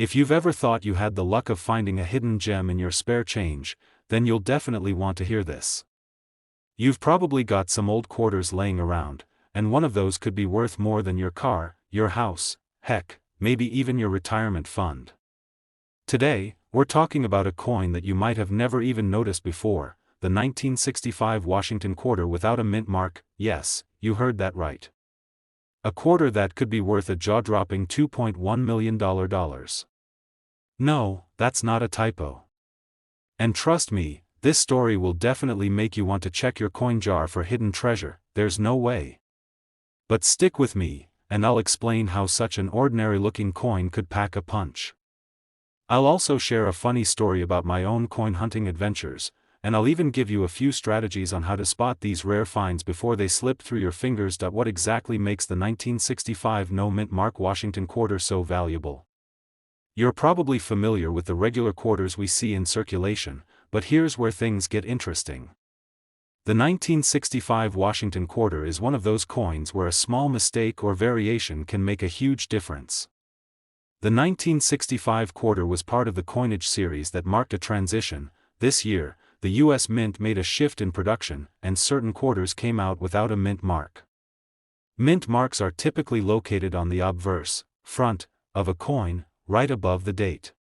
If you've ever thought you had the luck of finding a hidden gem in your spare change, then you'll definitely want to hear this. You've probably got some old quarters laying around, and one of those could be worth more than your car, your house, heck, maybe even your retirement fund. Today, we're talking about a coin that you might have never even noticed before, the 1965 Washington quarter without a mint mark. Yes, you heard that right. A quarter that could be worth a jaw-dropping $2.1 million. No, that's not a typo. And trust me, this story will definitely make you want to check your coin jar for hidden treasure. There's no way. But stick with me, and I'll explain how such an ordinary-looking coin could pack a punch. I'll also share a funny story about my own coin hunting adventures, and I'll even give you a few strategies on how to spot these rare finds before they slip through your fingers. What exactly makes the 1965 no mint mark Washington quarter so valuable? You're probably familiar with the regular quarters we see in circulation, but here's where things get interesting. The 1965 Washington quarter is one of those coins where a small mistake or variation can make a huge difference. The 1965 quarter was part of the coinage series that marked a transition. This year, the U.S. Mint made a shift in production, and certain quarters came out without a mint mark. Mint marks are typically located on the obverse, front, of a coin, right above the date.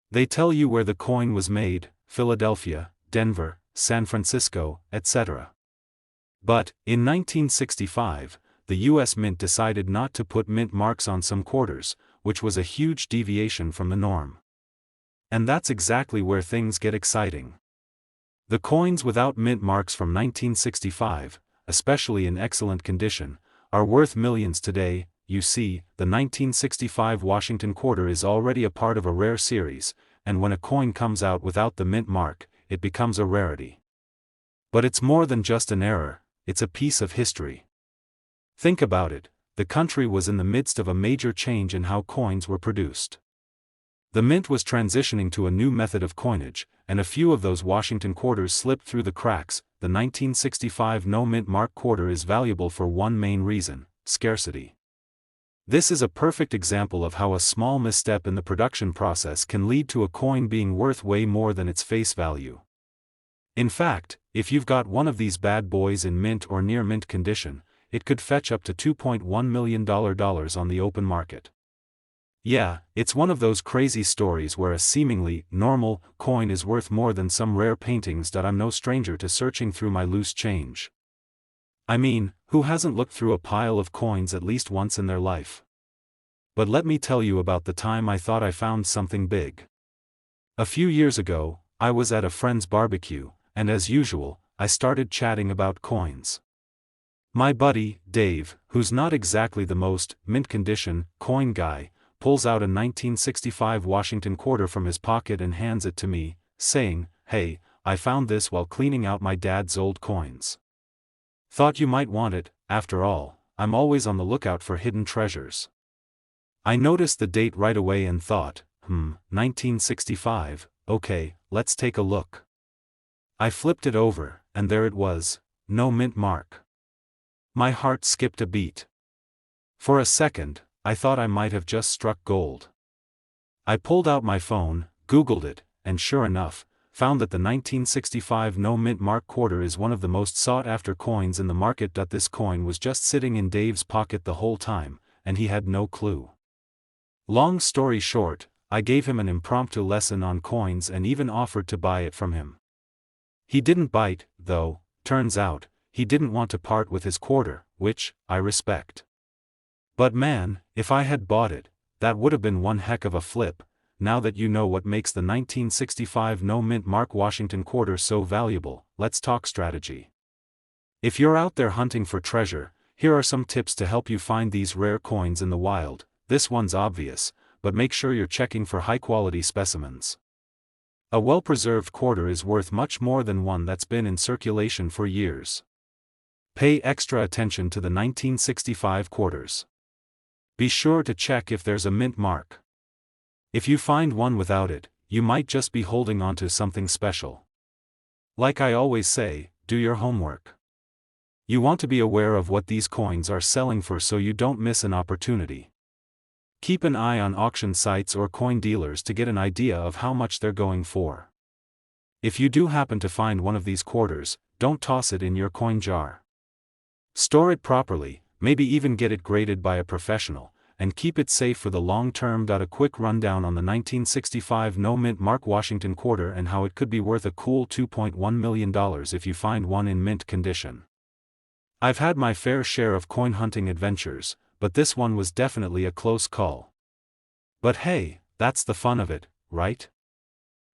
They tell you where the coin was made, Philadelphia, Denver, San Francisco, etc. But, in 1965, the U.S. Mint decided not to put mint marks on some quarters, which was a huge deviation from the norm. And that's exactly where things get exciting. The coins without mint marks from 1965, especially in excellent condition, are worth millions today. You see, the 1965 Washington quarter is already a part of a rare series, and when a coin comes out without the mint mark, it becomes a rarity. But it's more than just an error, it's a piece of history. Think about it, the country was in the midst of a major change in how coins were produced. The mint was transitioning to a new method of coinage, and a few of those Washington quarters slipped through the cracks. The 1965 no mint mark quarter is valuable for one main reason: scarcity. This is a perfect example of how a small misstep in the production process can lead to a coin being worth way more than its face value. In fact, if you've got one of these bad boys in mint or near mint condition, it could fetch up to $2.1 million on the open market. Yeah, it's one of those crazy stories where a seemingly normal coin is worth more than some rare paintings. I'm no stranger to searching through my loose change. I mean, who hasn't looked through a pile of coins at least once in their life? But let me tell you about the time I thought I found something big. A few years ago, I was at a friend's barbecue, and as usual, I started chatting about coins. My buddy, Dave, who's not exactly the most mint condition coin guy, pulls out a 1965 Washington quarter from his pocket and hands it to me, saying, "Hey, I found this while cleaning out my dad's old coins. Thought you might want it. After all, I'm always on the lookout for hidden treasures." I noticed the date right away and thought, 1965, okay, let's take a look. I flipped it over, and there it was, no mint mark. My heart skipped a beat. For a second, I thought I might have just struck gold. I pulled out my phone, Googled it, and sure enough, found that the 1965 no mint mark quarter is one of the most sought-after coins in the market. This coin was just sitting in Dave's pocket the whole time, and he had no clue. Long story short, I gave him an impromptu lesson on coins and even offered to buy it from him. He didn't bite, though. Turns out, he didn't want to part with his quarter, which I respect. But man, if I had bought it, that would have been one heck of a flip. Now that you know what makes the 1965 no mint mark Washington quarter so valuable, let's talk strategy. If you're out there hunting for treasure, here are some tips to help you find these rare coins in the wild. This one's obvious, but make sure you're checking for high-quality specimens. A well-preserved quarter is worth much more than one that's been in circulation for years. Pay extra attention to the 1965 quarters. Be sure to check if there's a mint mark. If you find one without it, you might just be holding onto something special. Like I always say, do your homework. You want to be aware of what these coins are selling for so you don't miss an opportunity. Keep an eye on auction sites or coin dealers to get an idea of how much they're going for. If you do happen to find one of these quarters, don't toss it in your coin jar. Store it properly, maybe even get it graded by a professional, and keep it safe for the long term. A quick rundown on the 1965 no-mint Mark Washington quarter and how it could be worth a cool $2.1 million if you find one in mint condition. I've had my fair share of coin hunting adventures, but this one was definitely a close call. But hey, that's the fun of it, right?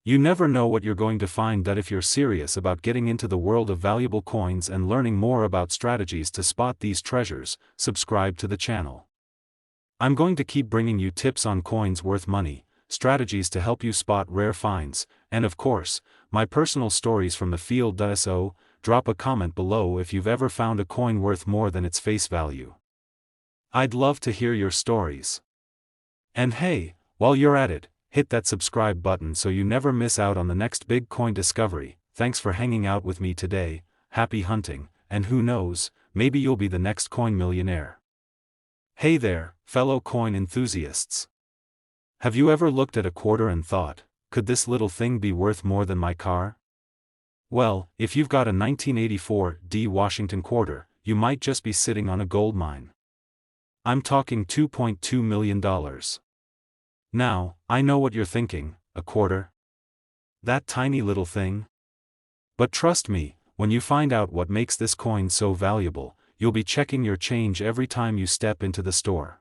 You never know what you're going to find. If you're serious about getting into the world of valuable coins and learning more about strategies to spot these treasures, subscribe to the channel. I'm going to keep bringing you tips on coins worth money, strategies to help you spot rare finds, and of course, my personal stories from the field. So, drop a comment below if you've ever found a coin worth more than its face value. I'd love to hear your stories. And hey, while you're at it, hit that subscribe button so you never miss out on the next big coin discovery. Thanks for hanging out with me today, happy hunting, and who knows, maybe you'll be the next coin millionaire. Hey there, fellow coin enthusiasts. Have you ever looked at a quarter and thought, could this little thing be worth more than my car? Well, if you've got a 1984 D Washington quarter, you might just be sitting on a gold mine. I'm talking $2.2 million. Now, I know what you're thinking, a quarter? That tiny little thing? But trust me, when you find out what makes this coin so valuable, you'll be checking your change every time you step into the store.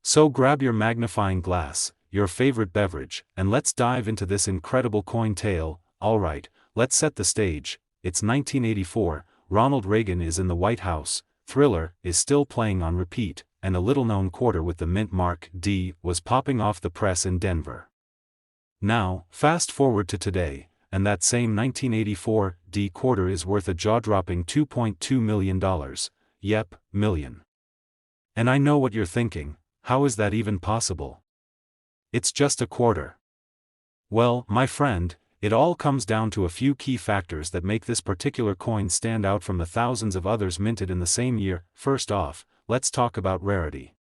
So grab your magnifying glass, your favorite beverage, and let's dive into this incredible coin tale. Alright, let's set the stage. It's 1984, Ronald Reagan is in the White House, Thriller is still playing on repeat, and a little-known quarter with the mint mark D was popping off the press in Denver. Now, fast forward to today, and that same 1984 D quarter is worth a jaw-dropping $2.2 million. Yep, million. And I know what you're thinking, how is that even possible? It's just a quarter. Well, my friend, it all comes down to a few key factors that make this particular coin stand out from the thousands of others minted in the same year. First off, let's talk about rarity.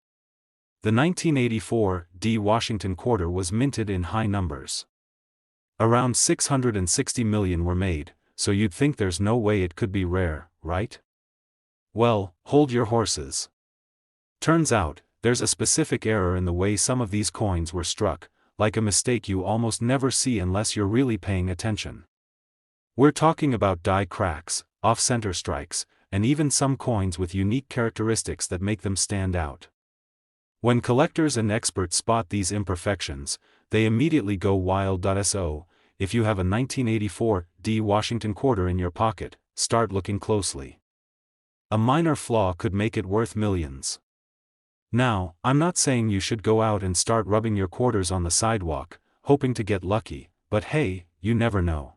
The 1984 D Washington quarter was minted in high numbers. Around 660 million were made, so you'd think there's no way it could be rare, right? Well, hold your horses. Turns out, there's a specific error in the way some of these coins were struck, like a mistake you almost never see unless you're really paying attention. We're talking about die cracks, off-center strikes, and even some coins with unique characteristics that make them stand out. When collectors and experts spot these imperfections, they immediately go wild. So, if you have a 1984 D Washington quarter in your pocket, start looking closely. A minor flaw could make it worth millions. Now, I'm not saying you should go out and start rubbing your quarters on the sidewalk, hoping to get lucky, but hey, you never know.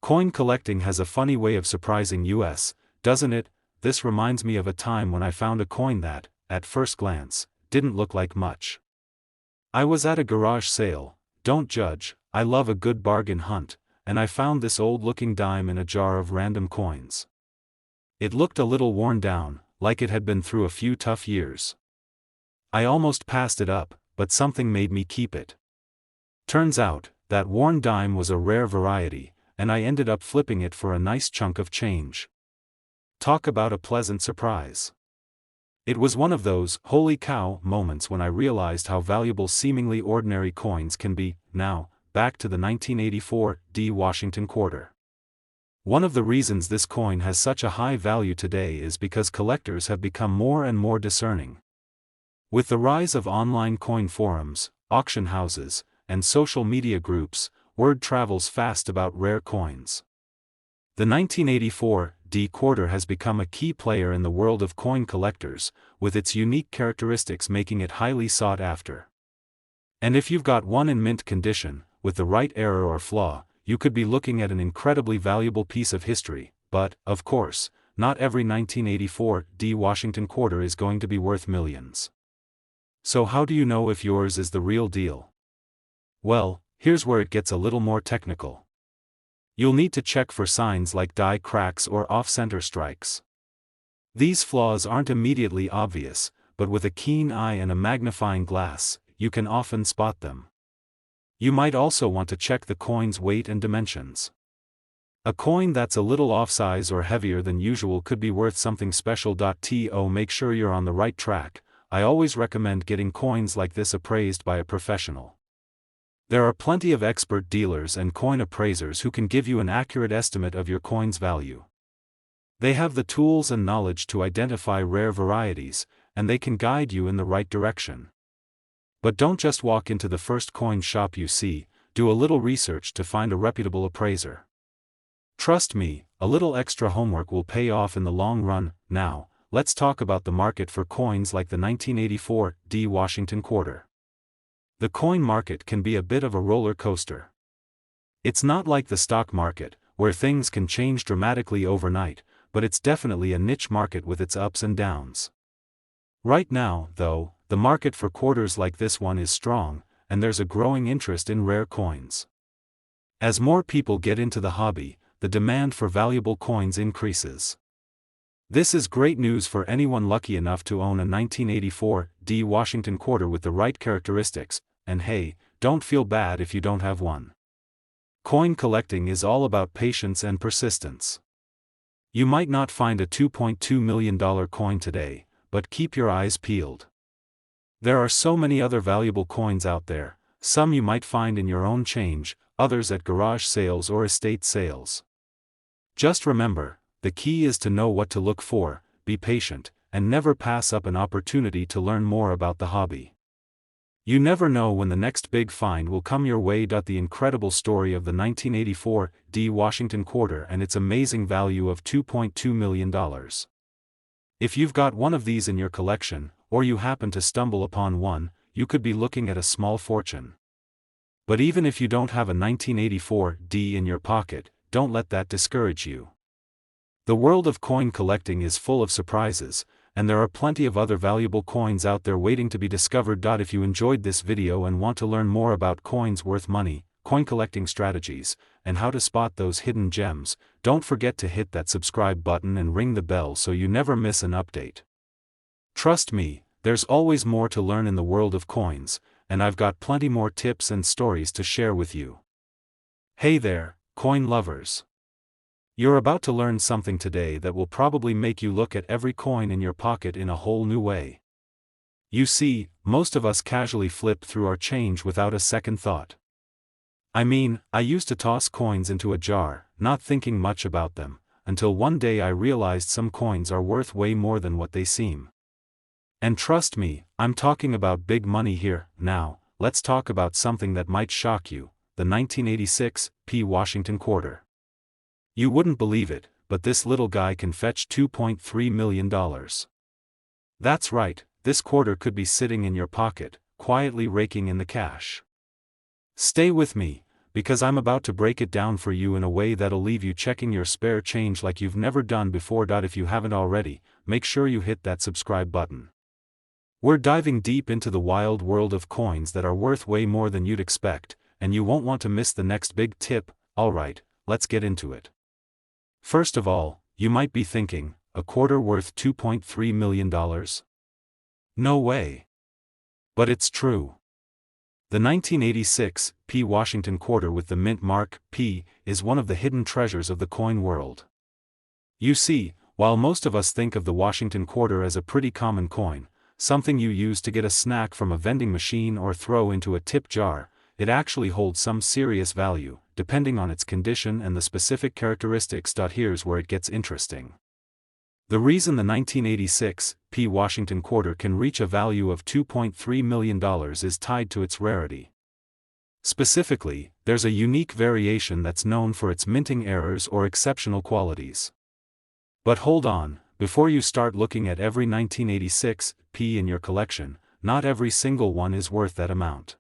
Coin collecting has a funny way of surprising us, doesn't it? This reminds me of a time when I found a coin that, at first glance, didn't look like much. I was at a garage sale, don't judge, I love a good bargain hunt, and I found this old-looking dime in a jar of random coins. It looked a little worn down, like it had been through a few tough years. I almost passed it up, but something made me keep it. Turns out, that worn dime was a rare variety, and I ended up flipping it for a nice chunk of change. Talk about a pleasant surprise. It was one of those holy cow moments when I realized how valuable seemingly ordinary coins can be. Now, back to the 1984 D Washington quarter. One of the reasons this coin has such a high value today is because collectors have become more and more discerning. With the rise of online coin forums, auction houses, and social media groups, word travels fast about rare coins. The 1984 D quarter has become a key player in the world of coin collectors, with its unique characteristics making it highly sought after. And if you've got one in mint condition, with the right error or flaw, you could be looking at an incredibly valuable piece of history. But, of course, not every 1984 D Washington quarter is going to be worth millions. So how do you know if yours is the real deal? Well, here's where it gets a little more technical. You'll need to check for signs like die cracks or off-center strikes. These flaws aren't immediately obvious, but with a keen eye and a magnifying glass, you can often spot them. You might also want to check the coin's weight and dimensions. A coin that's a little off-size or heavier than usual could be worth something special. To make sure you're on the right track, I always recommend getting coins like this appraised by a professional. There are plenty of expert dealers and coin appraisers who can give you an accurate estimate of your coin's value. They have the tools and knowledge to identify rare varieties, and they can guide you in the right direction. But don't just walk into the first coin shop you see, do a little research to find a reputable appraiser. Trust me, a little extra homework will pay off in the long run. Now, let's talk about the market for coins like the 1984 D Washington Quarter. The coin market can be a bit of a roller coaster. It's not like the stock market, where things can change dramatically overnight, but it's definitely a niche market with its ups and downs. Right now, though, the market for quarters like this one is strong, and there's a growing interest in rare coins. As more people get into the hobby, the demand for valuable coins increases. This is great news for anyone lucky enough to own a 1984 D Washington Quarter with the right characteristics, and hey, don't feel bad if you don't have one. Coin collecting is all about patience and persistence. You might not find a $2.2 million coin today, but keep your eyes peeled. There are so many other valuable coins out there, some you might find in your own change, others at garage sales or estate sales. Just remember, the key is to know what to look for, be patient, and never pass up an opportunity to learn more about the hobby. You never know when the next big find will come your way. The incredible story of the 1984 D Washington Quarter and its amazing value of $2.2 million. If you've got one of these in your collection, or you happen to stumble upon one, you could be looking at a small fortune. But even if you don't have a 1984 D in your pocket, don't let that discourage you. The world of coin collecting is full of surprises, and there are plenty of other valuable coins out there waiting to be discovered. If you enjoyed this video and want to learn more about coins worth money, coin collecting strategies, and how to spot those hidden gems, don't forget to hit that subscribe button and ring the bell so you never miss an update. Trust me, there's always more to learn in the world of coins, and I've got plenty more tips and stories to share with you. Hey there, coin lovers! You're about to learn something today that will probably make you look at every coin in your pocket in a whole new way. You see, most of us casually flip through our change without a second thought. I mean, I used to toss coins into a jar, not thinking much about them, until one day I realized some coins are worth way more than what they seem. And trust me, I'm talking about big money here. Now, let's talk about something that might shock you, the 1986 P Washington Quarter. You wouldn't believe it, but this little guy can fetch $2.3 million. That's right, this quarter could be sitting in your pocket, quietly raking in the cash. Stay with me, because I'm about to break it down for you in a way that'll leave you checking your spare change like you've never done before. If you haven't already, make sure you hit that subscribe button. We're diving deep into the wild world of coins that are worth way more than you'd expect, and you won't want to miss the next big tip. Alright, let's get into it. First of all, you might be thinking, a quarter worth $2.3 million? No way. But it's true. The 1986 P Washington Quarter with the mint mark P is one of the hidden treasures of the coin world. You see, while most of us think of the Washington Quarter as a pretty common coin, something you use to get a snack from a vending machine or throw into a tip jar, it actually holds some serious value, depending on its condition and the specific characteristics. Here's where it gets interesting. The reason the 1986 P Washington Quarter can reach a value of $2.3 million is tied to its rarity. Specifically, there's a unique variation that's known for its minting errors or exceptional qualities. But hold on, before you start looking at every 1986 P in your collection, not every single one is worth that amount.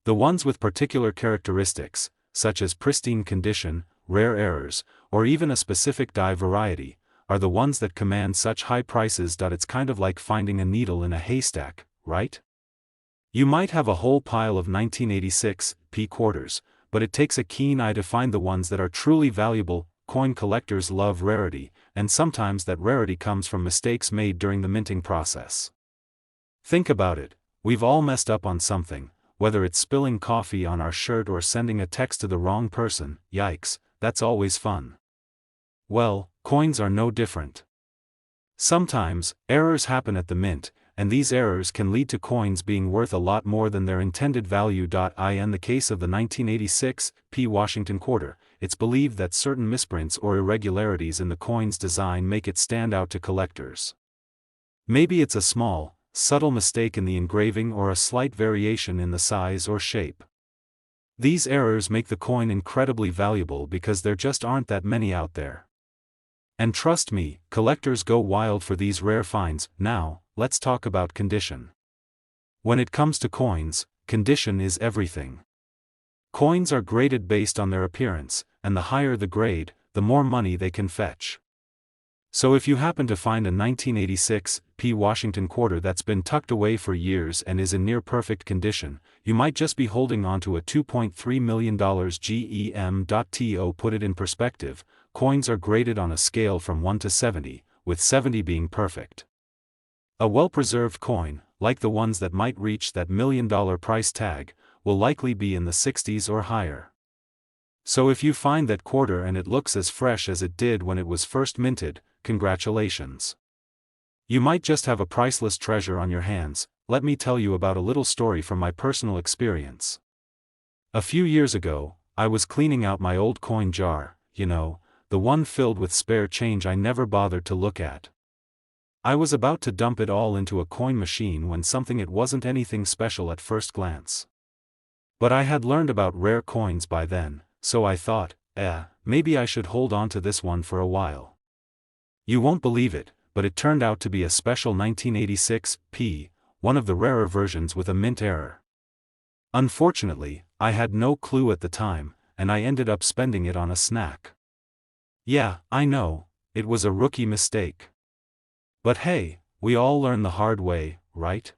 The ones with particular characteristics, such as pristine condition, rare errors, or even a specific die variety, are the ones that command such high prices. It's kind of like finding a needle in a haystack, right? You might have a whole pile of 1986 P quarters, but it takes a keen eye to find the ones that are truly valuable. Coin collectors love rarity, and sometimes that rarity comes from mistakes made during the minting process. Think about it, we've all messed up on something, whether it's spilling coffee on our shirt or sending a text to the wrong person. Yikes, that's always fun. Well, coins are no different. Sometimes, errors happen at the mint, and these errors can lead to coins being worth a lot more than their intended value. In the case of the 1986 P. Washington quarter, it's believed that certain misprints or irregularities in the coin's design make it stand out to collectors. Maybe it's a small, subtle mistake in the engraving or a slight variation in the size or shape. These errors make the coin incredibly valuable because there just aren't that many out there. And trust me, collectors go wild for these rare finds. Now, let's talk about condition. When it comes to coins, condition is everything. Coins are graded based on their appearance, and the higher the grade, the more money they can fetch. So if you happen to find a 1986 P. Washington quarter that's been tucked away for years and is in near perfect condition, you might just be holding on to a $2.3 million gem. To put it in perspective, coins are graded on a scale from 1 to 70, with 70 being perfect. A well-preserved coin, like the ones that might reach that $1 million price tag, will likely be in the 60s or higher. So if you find that quarter and it looks as fresh as it did when it was first minted, congratulations. You might just have a priceless treasure on your hands. Let me tell you about a little story from my personal experience. A few years ago, I was cleaning out my old coin jar, the one filled with spare change I never bothered to look at. I was about to dump it all into a coin machine when it wasn't anything special at first glance. But I had learned about rare coins by then, so I thought, maybe I should hold on to this one for a while. You won't believe it, but it turned out to be a special 1986 P, one of the rarer versions with a mint error. Unfortunately, I had no clue at the time, and I ended up spending it on a snack. Yeah, I know, it was a rookie mistake. But hey, we all learn the hard way, right?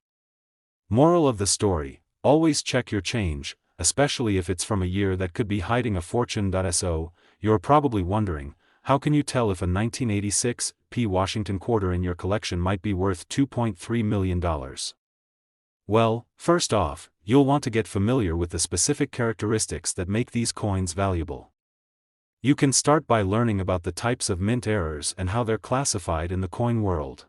Moral of the story, always check your change, especially if it's from a year that could be hiding a fortune. So, you're probably wondering, how can you tell if a 1986 P. Washington quarter in your collection might be worth $2.3 million? Well, first off, you'll want to get familiar with the specific characteristics that make these coins valuable. You can start by learning about the types of mint errors and how they're classified in the coin world.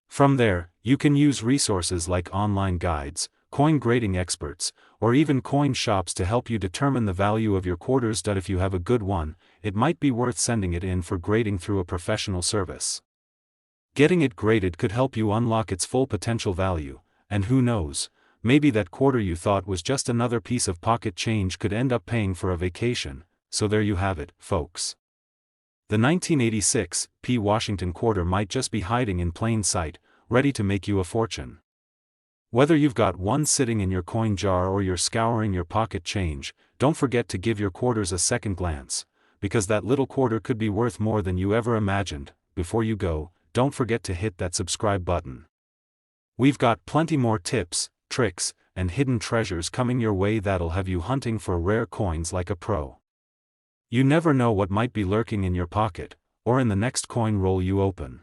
From there, you can use resources like online guides, coin grading experts, or even coin shops to help you determine the value of your quarters. If you have a good one, it might be worth sending it in for grading through a professional service. Getting it graded could help you unlock its full potential value, and who knows, maybe that quarter you thought was just another piece of pocket change could end up paying for a vacation. So there you have it, folks. The 1986 P. Washington quarter might just be hiding in plain sight, ready to make you a fortune. Whether you've got one sitting in your coin jar or you're scouring your pocket change, don't forget to give your quarters a second glance, because that little quarter could be worth more than you ever imagined. Before you go, don't forget to hit that subscribe button. We've got plenty more tips, tricks, and hidden treasures coming your way that'll have you hunting for rare coins like a pro. You never know what might be lurking in your pocket, or in the next coin roll you open.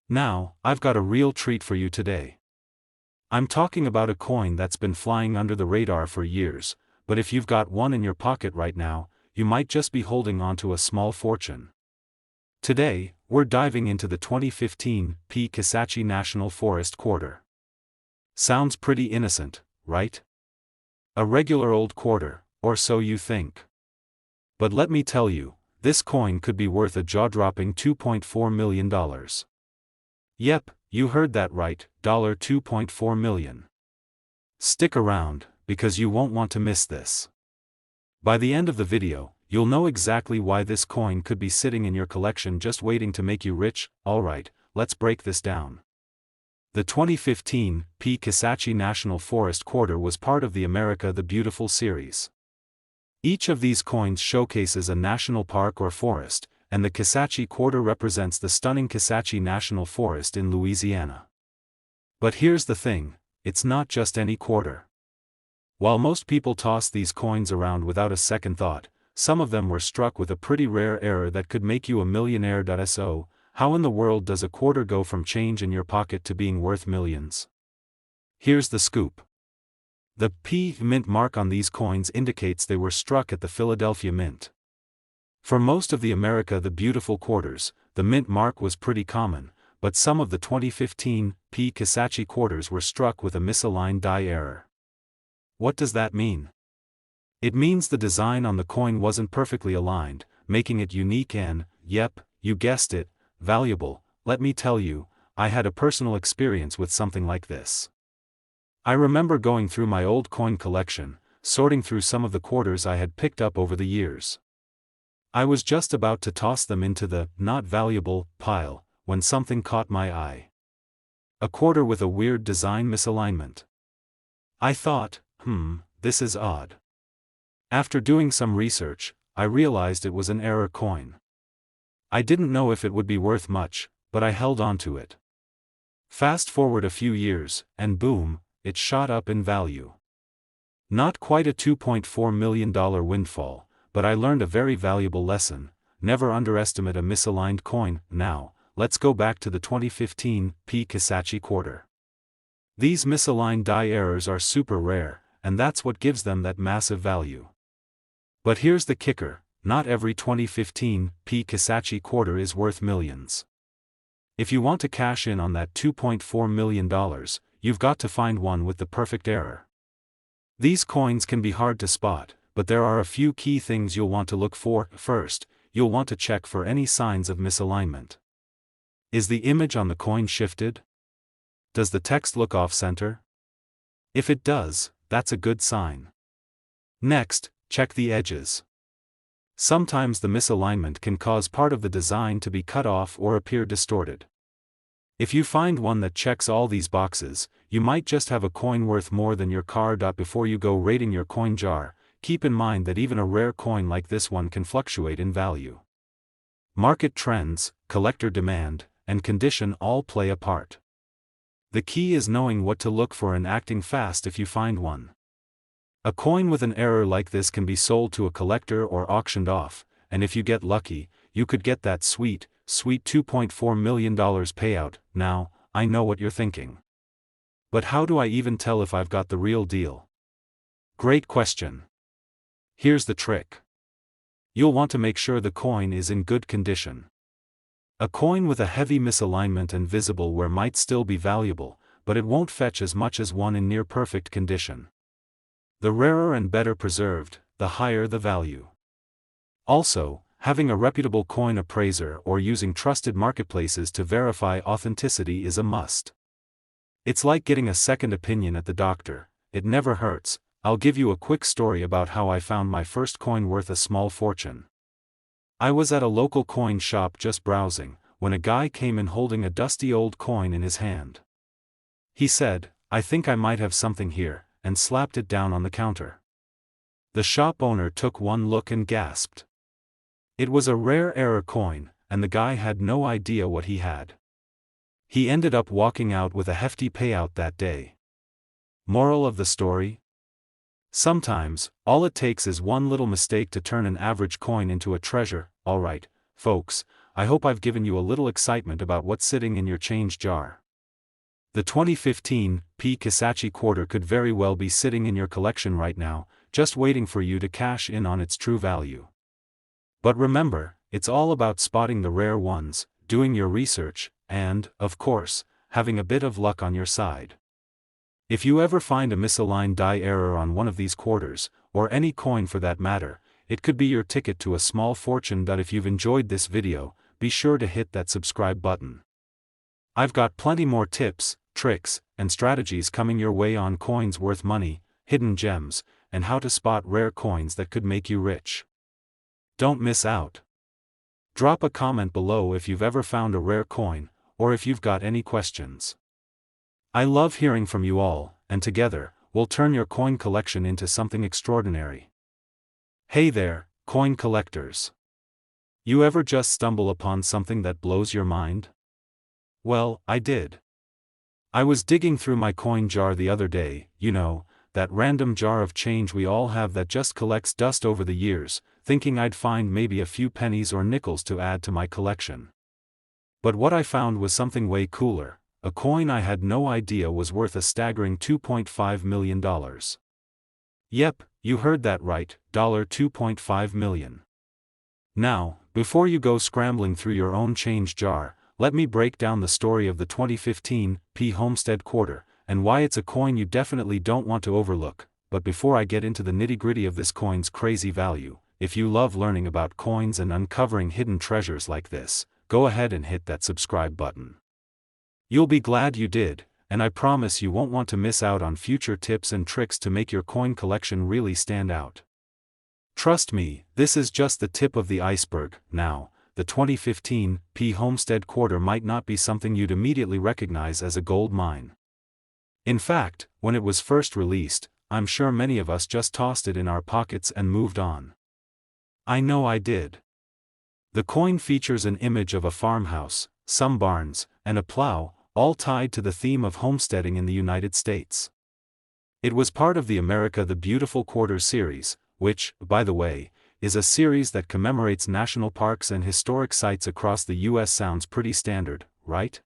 Now, I've got a real treat for you today. I'm talking about a coin that's been flying under the radar for years, but if you've got one in your pocket right now, you might just be holding on to a small fortune. Today, we're diving into the 2015 P. Kisatchie National Forest quarter. Sounds pretty innocent, right? A regular old quarter, or so you think. But let me tell you, this coin could be worth a jaw-dropping $2.4 million. Yep, you heard that right, $2.4 million. Stick around, because you won't want to miss this. By the end of the video, you'll know exactly why this coin could be sitting in your collection just waiting to make you rich. Alright, let's break this down. The 2015 P. Kisatchie National Forest quarter was part of the America the Beautiful series. Each of these coins showcases a national park or forest, and the Kisatchie quarter represents the stunning Kisatchie National Forest in Louisiana. But here's the thing, it's not just any quarter. While most people toss these coins around without a second thought, some of them were struck with a pretty rare error that could make you a millionaire. So, how in the world does a quarter go from change in your pocket to being worth millions? Here's the scoop. The P Mint mark on these coins indicates they were struck at the Philadelphia Mint. For most of the America the Beautiful quarters, the mint mark was pretty common, but some of the 2015 P Kisatchie quarters were struck with a misaligned die error. What does that mean? It means the design on the coin wasn't perfectly aligned, making it unique and, yep, you guessed it, valuable. Let me tell you, I had a personal experience with something like this. I remember going through my old coin collection, sorting through some of the quarters I had picked up over the years. I was just about to toss them into the not valuable pile when something caught my eye. A quarter with a weird design misalignment. I thought, this is odd. After doing some research, I realized it was an error coin. I didn't know if it would be worth much, but I held on to it. Fast forward a few years, and boom, it shot up in value. Not quite a $2.4 million windfall, but I learned a very valuable lesson: never underestimate a misaligned coin. Now, let's go back to the 2015 P Kisatchie quarter. These misaligned die errors are super rare, and that's what gives them that massive value. But here's the kicker: not every 2015 P Kisatchie quarter is worth millions. If you want to cash in on that $2.4 million, you've got to find one with the perfect error. These coins can be hard to spot, but there are a few key things you'll want to look for. First, you'll want to check for any signs of misalignment. Is the image on the coin shifted? Does the text look off-center? If it does, that's a good sign. Next, check the edges. Sometimes the misalignment can cause part of the design to be cut off or appear distorted. If you find one that checks all these boxes, you might just have a coin worth more than your car. Before you go rating your coin jar, keep in mind that even a rare coin like this one can fluctuate in value. Market trends, collector demand, and condition all play a part. The key is knowing what to look for and acting fast if you find one. A coin with an error like this can be sold to a collector or auctioned off, and if you get lucky, you could get that sweet $2.4 million payout. Now, I know what you're thinking. But how do I even tell if I've got the real deal? Great question. Here's the trick. You'll want to make sure the coin is in good condition. A coin with a heavy misalignment and visible wear might still be valuable, but it won't fetch as much as one in near-perfect condition. The rarer and better preserved, the higher the value. Also, having a reputable coin appraiser or using trusted marketplaces to verify authenticity is a must. It's like getting a second opinion at the doctor. It never hurts. I'll give you a quick story about how I found my first coin worth a small fortune. I was at a local coin shop just browsing, when a guy came in holding a dusty old coin in his hand. He said, "I think I might have something here," and slapped it down on the counter. The shop owner took one look and gasped. It was a rare error coin, and the guy had no idea what he had. He ended up walking out with a hefty payout that day. Moral of the story? Sometimes, all it takes is one little mistake to turn an average coin into a treasure. Alright, folks, I hope I've given you a little excitement about what's sitting in your change jar. The 2015 P Kisatchie quarter could very well be sitting in your collection right now, just waiting for you to cash in on its true value. But remember, it's all about spotting the rare ones, doing your research, and, of course, having a bit of luck on your side. If you ever find a misaligned die error on one of these quarters, or any coin for that matter, it could be your ticket to a small fortune. If you've enjoyed this video, be sure to hit that subscribe button. I've got plenty more tips, tricks, and strategies coming your way on coins worth money, hidden gems, and how to spot rare coins that could make you rich. Don't miss out. Drop a comment below if you've ever found a rare coin, or if you've got any questions. I love hearing from you all, and together, we'll turn your coin collection into something extraordinary. Hey there, coin collectors. You ever just stumble upon something that blows your mind? Well, I did. I was digging through my coin jar the other day, that random jar of change we all have that just collects dust over the years, thinking I'd find maybe a few pennies or nickels to add to my collection. But what I found was something way cooler: a coin I had no idea was worth a staggering $2.5 million. Yep, you heard that right, $2.5 million. Now, before you go scrambling through your own change jar, let me break down the story of the 2015 P. Homestead Quarter, and why it's a coin you definitely don't want to overlook. But before I get into the nitty-gritty of this coin's crazy value, if you love learning about coins and uncovering hidden treasures like this, go ahead and hit that subscribe button. You'll be glad you did, and I promise you won't want to miss out on future tips and tricks to make your coin collection really stand out. Trust me, this is just the tip of the iceberg. Now, the 2015 P. Homestead Quarter might not be something you'd immediately recognize as a gold mine. In fact, when it was first released, I'm sure many of us just tossed it in our pockets and moved on. I know I did. The coin features an image of a farmhouse, some barns, and a plow, all tied to the theme of homesteading in the United States. It was part of the America the Beautiful Quarter series, which, by the way, is a series that commemorates national parks and historic sites across the U.S. Sounds pretty standard, right?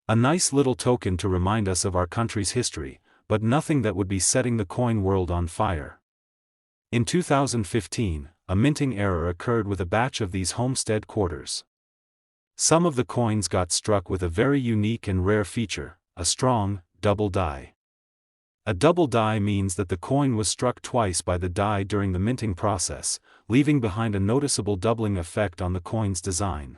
A nice little token to remind us of our country's history, but nothing that would be setting the coin world on fire. In 2015, a minting error occurred with a batch of these homestead quarters. Some of the coins got struck with a very unique and rare feature, a strong, double die. A double die means that the coin was struck twice by the die during the minting process, leaving behind a noticeable doubling effect on the coin's design.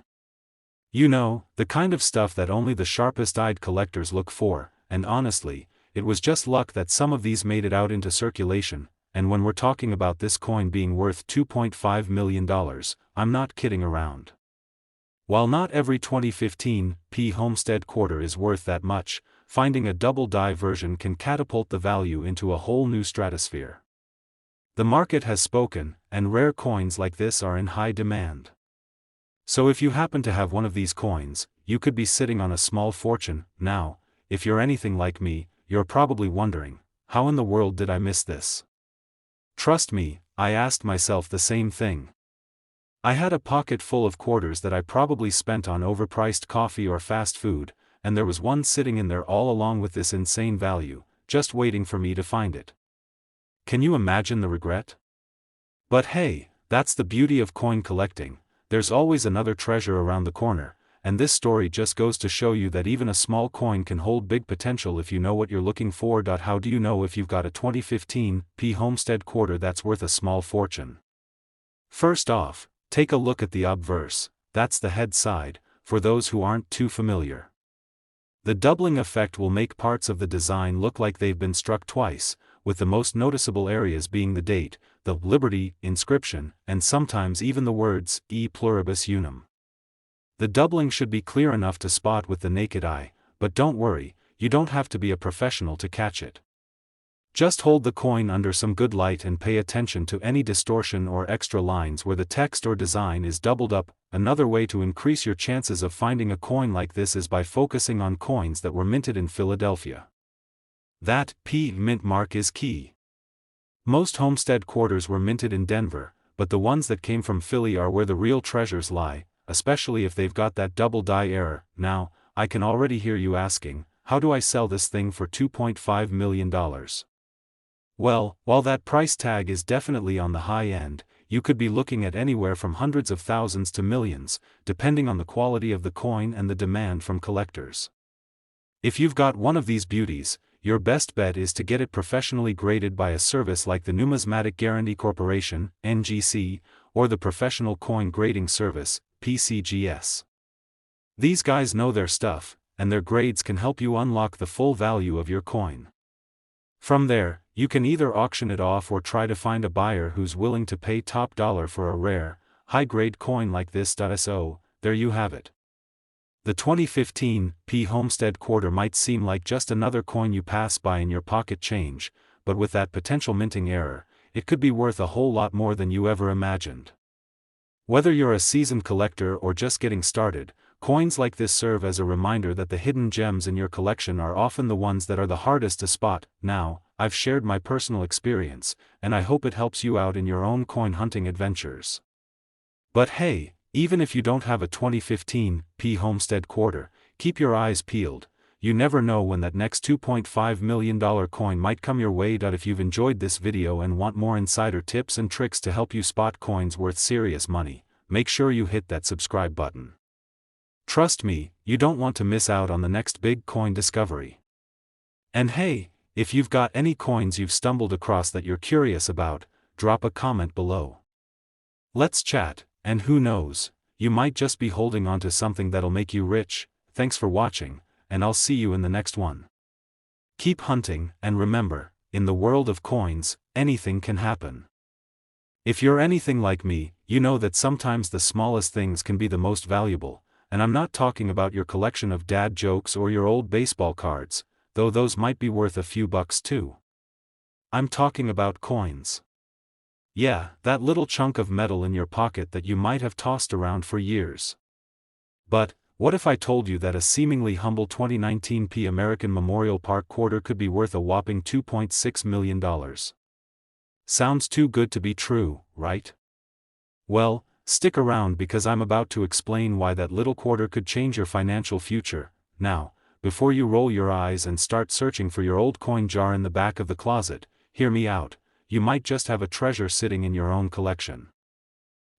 You know, the kind of stuff that only the sharpest-eyed collectors look for, and honestly, it was just luck that some of these made it out into circulation, and when we're talking about this coin being worth $2.5 million, I'm not kidding around. While not every 2015 P. Homestead Quarter is worth that much, finding a double die version can catapult the value into a whole new stratosphere. The market has spoken, and rare coins like this are in high demand. So if you happen to have one of these coins, you could be sitting on a small fortune. Now, if you're anything like me, you're probably wondering, how in the world did I miss this? Trust me, I asked myself the same thing. I had a pocket full of quarters that I probably spent on overpriced coffee or fast food, and there was one sitting in there all along with this insane value, just waiting for me to find it. Can you imagine the regret? But hey, that's the beauty of coin collecting, there's always another treasure around the corner, and this story just goes to show you that even a small coin can hold big potential if you know what you're looking for. How do you know if you've got a 2015 P. Homestead Quarter that's worth a small fortune? First off, take a look at the obverse, that's the head side, for those who aren't too familiar. The doubling effect will make parts of the design look like they've been struck twice, with the most noticeable areas being the date, the Liberty inscription, and sometimes even the words E pluribus unum. The doubling should be clear enough to spot with the naked eye, but don't worry, you don't have to be a professional to catch it. Just hold the coin under some good light and pay attention to any distortion or extra lines where the text or design is doubled up. Another way to increase your chances of finding a coin like this is by focusing on coins that were minted in Philadelphia. That P mint mark is key. Most homestead quarters were minted in Denver, but the ones that came from Philly are where the real treasures lie, especially if they've got that double die error. Now, I can already hear you asking, how do I sell this thing for $2.5 million? Well, while that price tag is definitely on the high end, you could be looking at anywhere from hundreds of thousands to millions, depending on the quality of the coin and the demand from collectors. If you've got one of these beauties, your best bet is to get it professionally graded by a service like the Numismatic Guarantee Corporation, NGC, or the Professional Coin Grading Service, PCGS. These guys know their stuff, and their grades can help you unlock the full value of your coin. From there, you can either auction it off or try to find a buyer who's willing to pay top dollar for a rare, high-grade coin like this. So, there you have it. The 2015 P. Homestead Quarter might seem like just another coin you pass by in your pocket change, but with that potential minting error, it could be worth a whole lot more than you ever imagined. Whether you're a seasoned collector or just getting started, coins like this serve as a reminder that the hidden gems in your collection are often the ones that are the hardest to spot. Now, I've shared my personal experience, and I hope it helps you out in your own coin hunting adventures. But hey, even if you don't have a 2015 P. Homestead Quarter, keep your eyes peeled, you never know when that next $2.5 million coin might come your way. If you've enjoyed this video and want more insider tips and tricks to help you spot coins worth serious money, make sure you hit that subscribe button. Trust me, you don't want to miss out on the next big coin discovery. And hey, if you've got any coins you've stumbled across that you're curious about, drop a comment below. Let's chat, and who knows, you might just be holding onto something that'll make you rich. Thanks for watching, and I'll see you in the next one. Keep hunting, and remember, in the world of coins, anything can happen. If you're anything like me, you know that sometimes the smallest things can be the most valuable, and I'm not talking about your collection of dad jokes or your old baseball cards, though those might be worth a few bucks too. I'm talking about coins. Yeah, that little chunk of metal in your pocket that you might have tossed around for years. But, what if I told you that a seemingly humble 2019 American Memorial Park quarter could be worth a whopping $2.6 million? Sounds too good to be true, right? Well, stick around because I'm about to explain why that little quarter could change your financial future. Now, before you roll your eyes and start searching for your old coin jar in the back of the closet, hear me out. You might just have a treasure sitting in your own collection.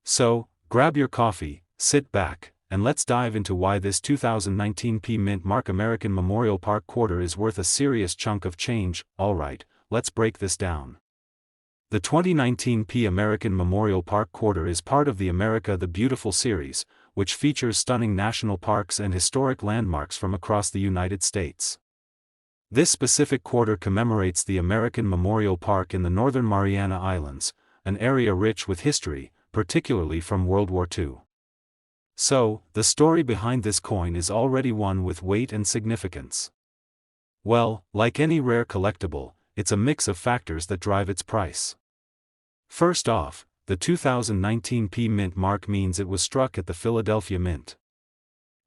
So, grab your coffee, sit back, and let's dive into why this 2019 Mint Mark American Memorial Park quarter is worth a serious chunk of change. Alright, let's break this down. The 2019 American Memorial Park quarter is part of the America the Beautiful series, which features stunning national parks and historic landmarks from across the United States. This specific quarter commemorates the American Memorial Park in the Northern Mariana Islands, an area rich with history, particularly from World War II. So, the story behind this coin is already one with weight and significance. Well, like any rare collectible, it's a mix of factors that drive its price. First off, the 2019 Mint mark means it was struck at the Philadelphia Mint.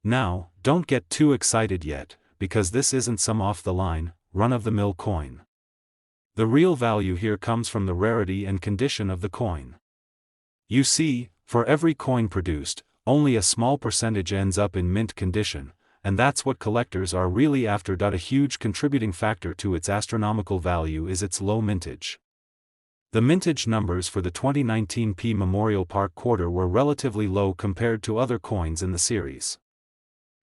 Now, don't get too excited yet, because this isn't some off-the-line, run-of-the-mill coin. The real value here comes from the rarity and condition of the coin. You see, for every coin produced, only a small percentage ends up in mint condition, and that's what collectors are really after. A huge contributing factor to its astronomical value is its low mintage. The mintage numbers for the 2019 Memorial Park quarter were relatively low compared to other coins in the series.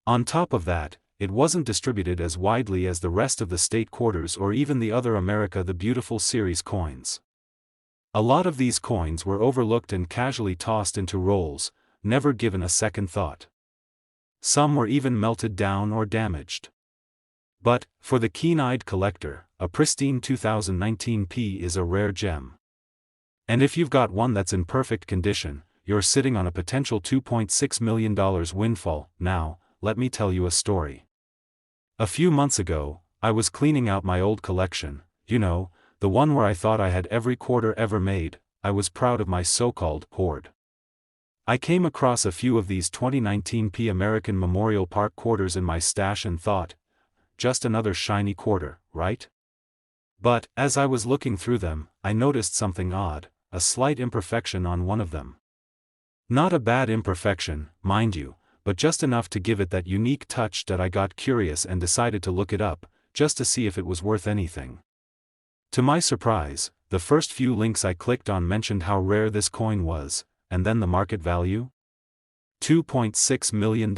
On top of that, it wasn't distributed as widely as the rest of the state quarters or even the other America the Beautiful series coins. A lot of these coins were overlooked and casually tossed into rolls, never given a second thought. Some were even melted down or damaged. But, for the keen-eyed collector, a pristine 2019 is a rare gem. And if you've got one that's in perfect condition, you're sitting on a potential $2.6 million windfall. Now, let me tell you a story. A few months ago, I was cleaning out my old collection, you know, the one where I thought I had every quarter ever made. I was proud of my so-called hoard. I came across a few of these 2019 American Memorial Park quarters in my stash and thought, just another shiny quarter, right? But, as I was looking through them, I noticed something odd, a slight imperfection on one of them. Not a bad imperfection, mind you, but just enough to give it that unique touch that I got curious and decided to look it up, just to see if it was worth anything. To my surprise, the first few links I clicked on mentioned how rare this coin was, and then the market value? $2.6 million.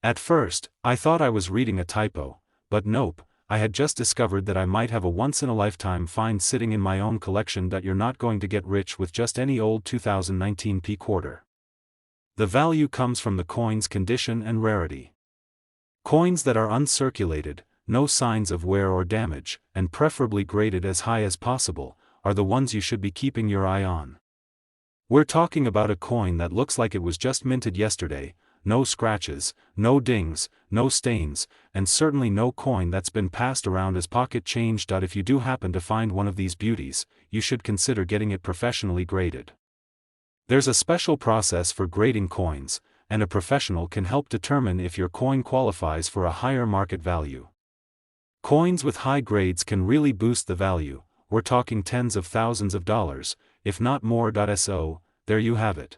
At first, I thought I was reading a typo, but nope, I had just discovered that I might have a once-in-a-lifetime find sitting in my own collection. That you're not going to get rich with just any old 2019 quarter. The value comes from the coin's condition and rarity. Coins that are uncirculated, no signs of wear or damage, and preferably graded as high as possible, are the ones you should be keeping your eye on. We're talking about a coin that looks like it was just minted yesterday, no scratches, no dings, no stains, and certainly no coin that's been passed around as pocket change. If you do happen to find one of these beauties, you should consider getting it professionally graded. There's a special process for grading coins, and a professional can help determine if your coin qualifies for a higher market value. Coins with high grades can really boost the value. We're talking tens of thousands of dollars, if not more. So, there you have it.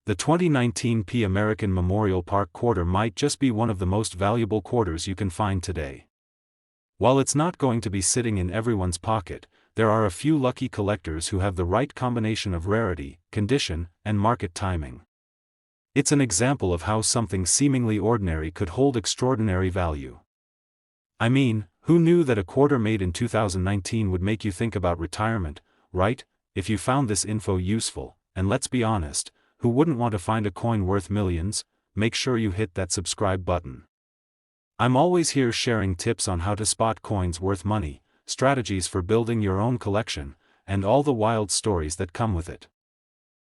The 2019 P American Memorial Park quarter might just be one of the most valuable quarters you can find today. While it's not going to be sitting in everyone's pocket, there are a few lucky collectors who have the right combination of rarity, condition, and market timing. It's an example of how something seemingly ordinary could hold extraordinary value. I mean, who knew that a quarter made in 2019 would make you think about retirement, right? If you found this info useful, and let's be honest, who wouldn't want to find a coin worth millions? Make sure you hit that subscribe button. I'm always here sharing tips on how to spot coins worth money, strategies for building your own collection, and all the wild stories that come with it.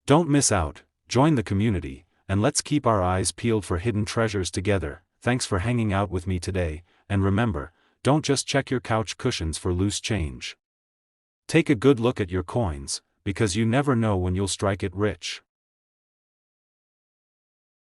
Don't miss out, join the community, and let's keep our eyes peeled for hidden treasures together. Thanks for hanging out with me today, and remember, don't just check your couch cushions for loose change. Take a good look at your coins, because you never know when you'll strike it rich.